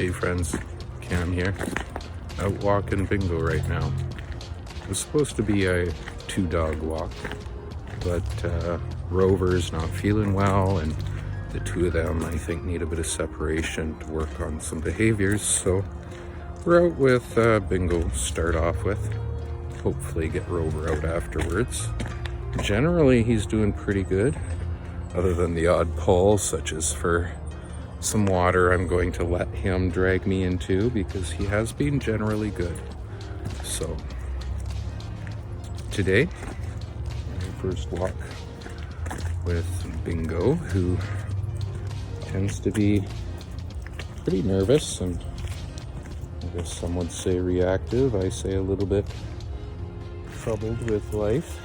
Hey friends, Cam here. Out walking Bingo right now. It was supposed to be a 2-dog walk, but Rover's not feeling well, and the two of them I think need a bit of separation to work on some behaviors, so we're out with Bingo to start off with. Hopefully get Rover out afterwards. Generally he's doing pretty good, other than the odd pull, such as for some water I'm going to let him drag me into, because he has been generally good. So today, my first walk with Bingo, who tends to be pretty nervous and I guess some would say reactive. I say a little bit troubled with life,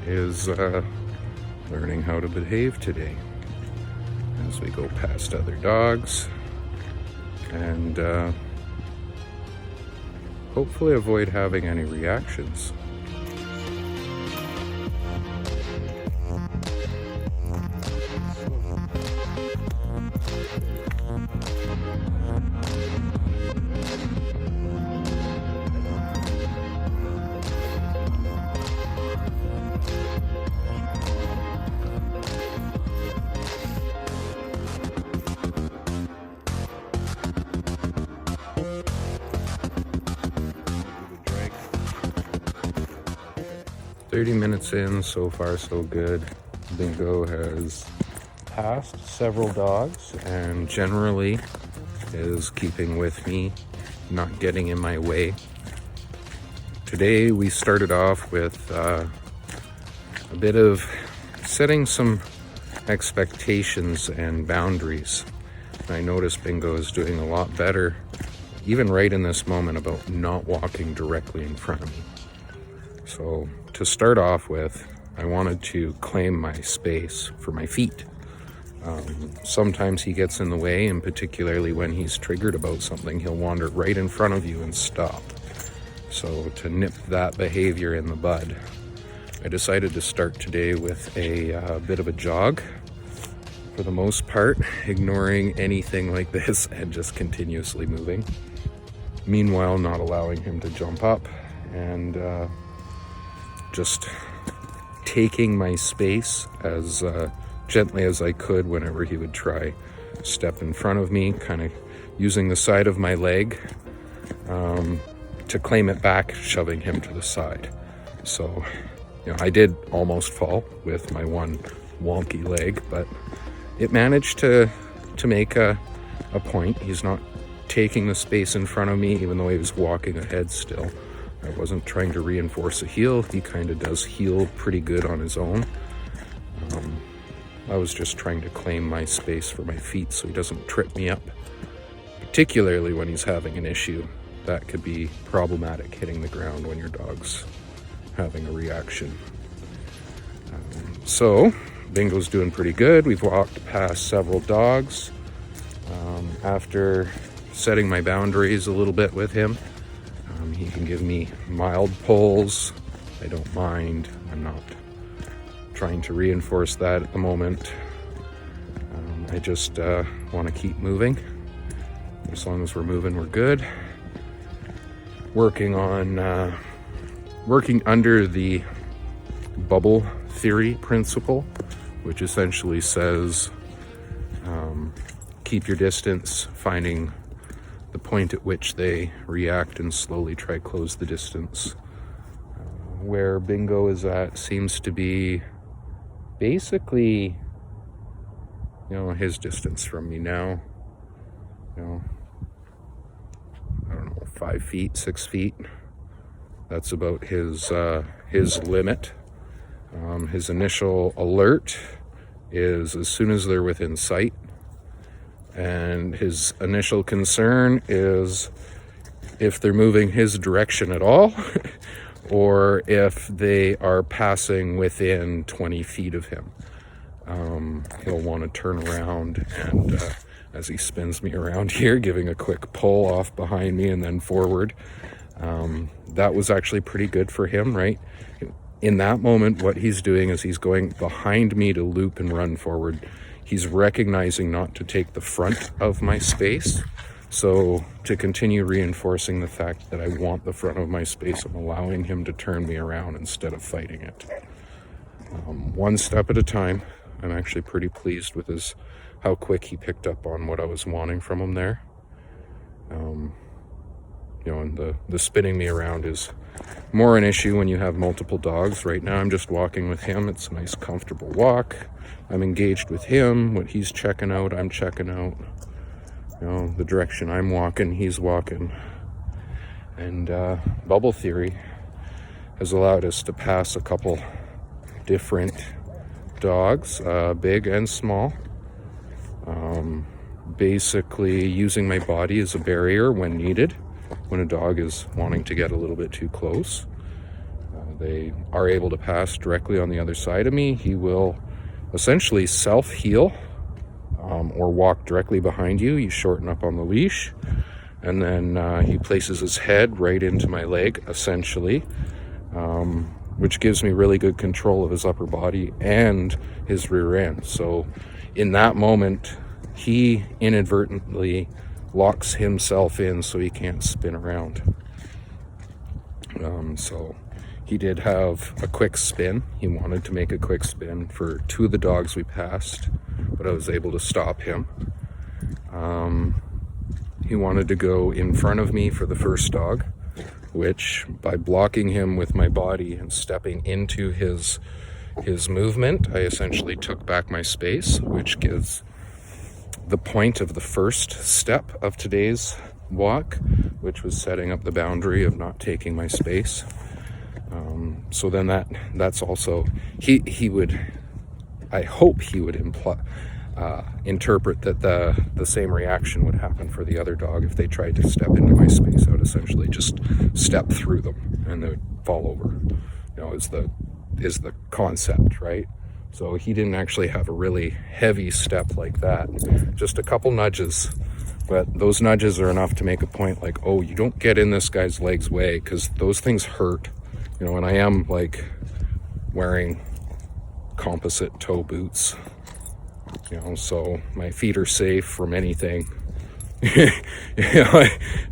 is learning how to behave today as we go past other dogs and hopefully avoid having any reactions. Drag. 30 minutes in, so far so good. Bingo has passed several dogs and generally is keeping with me, not getting in my way. Today we started off with a bit of setting some expectations and boundaries. I noticed Bingo is doing a lot better, even right in this moment, about not walking directly in front of me. So to start off with, I wanted to claim my space for my feet. Sometimes he gets in the way, and particularly when he's triggered about something, he'll wander right in front of you and stop. So to nip that behavior in the bud, I decided to start today with a bit of a jog, for the most part, ignoring anything like this and just continuously moving. Meanwhile, not allowing him to jump up and just taking my space as gently as I could whenever he would try step in front of me, kind of using the side of my leg to claim it back, shoving him to the side. So, I did almost fall with my one wonky leg, but it managed to make a point. He's not taking the space in front of me, even though he was walking ahead still. I wasn't trying to reinforce a heel. He kind of does heel pretty good on his own. I was just trying to claim my space for my feet so he doesn't trip me up, particularly when he's having an issue. That could be problematic, hitting the ground when your dog's having a reaction. So Bingo's doing pretty good. We've walked past several dogs. After setting my boundaries a little bit with him, he can give me mild pulls. I don't mind. I'm not trying to reinforce that at the moment. I just want to keep moving. As long as we're moving, we're good. Working under the bubble theory principle, which essentially says keep your distance, finding the point at which they react and slowly try close the distance. Where Bingo is at seems to be basically, his distance from me now. I don't know, 5 feet, 6 feet. That's about his limit. His initial alert is as soon as they're within sight. And his initial concern is if they're moving his direction at all, or if they are passing within 20 feet of him. He'll want to turn around, and as he spins me around here, giving a quick pull off behind me and then forward. That was actually pretty good for him, right? In that moment, what he's doing is he's going behind me to loop and run forward. he's recognizing not to take the front of my space. So to continue reinforcing the fact that I want the front of my space, I'm allowing him to turn me around instead of fighting it. One step at a time. I'm actually pretty pleased with how quick he picked up on what I was wanting from him there. And the spinning me around is more an issue when you have multiple dogs. Right now I'm just walking with him. It's a nice comfortable walk. I'm engaged with him. What he's checking out, I'm checking out. The direction I'm walking, he's walking. And bubble theory has allowed us to pass a couple different dogs, big and small. Basically using my body as a barrier when needed, when a dog is wanting to get a little bit too close. They are able to pass directly on the other side of me. He will essentially self-heal or walk directly behind you. You shorten up on the leash, and then he places his head right into my leg, essentially, which gives me really good control of his upper body and his rear end. So in that moment, he inadvertently locks himself in so he can't spin around. So he did have a quick spin. He wanted to make a quick spin for two of the dogs we passed, but I was able to stop him. He wanted to go in front of me for the first dog, which by blocking him with my body and stepping into his movement, I essentially took back my space, which gives the point of the first step of today's walk, which was setting up the boundary of not taking my space. So then that's also, he would, I hope he would interpret that the same reaction would happen for the other dog if they tried to step into my space. I would essentially just step through them and they would fall over, is the concept, right? So he didn't actually have a really heavy step like that, just a couple nudges, but those nudges are enough to make a point like, oh, you don't get in this guy's leg's way, because those things hurt, and I am like wearing composite toe boots, so my feet are safe from anything.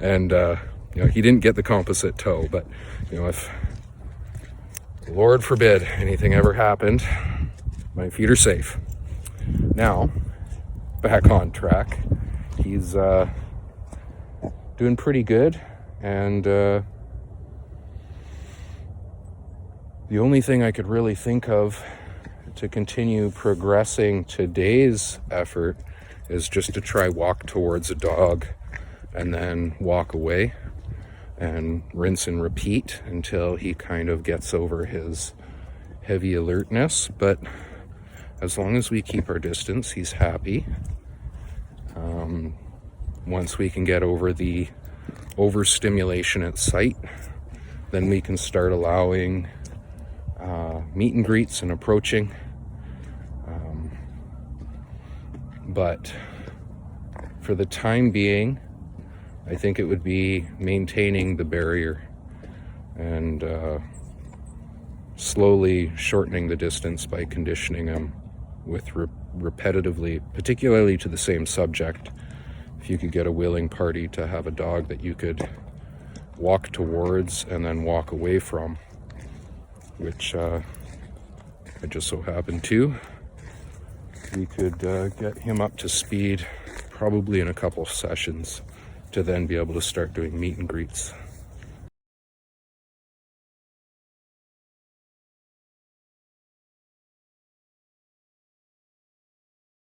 And he didn't get the composite toe, but if Lord forbid anything ever happened, my feet are safe. Now, back on track. He's doing pretty good, and the only thing I could really think of to continue progressing today's effort is just to try walk towards a dog and then walk away and rinse and repeat until he kind of gets over his heavy alertness. But as long as we keep our distance, he's happy. Once we can get over the overstimulation at sight, then we can start allowing meet and greets and approaching. But for the time being, I think it would be maintaining the barrier and slowly shortening the distance by conditioning him with repetitively, particularly to the same subject. If you could get a willing party to have a dog that you could walk towards and then walk away from, which I just so happened to, we could get him up to speed probably in a couple sessions to then be able to start doing meet and greets.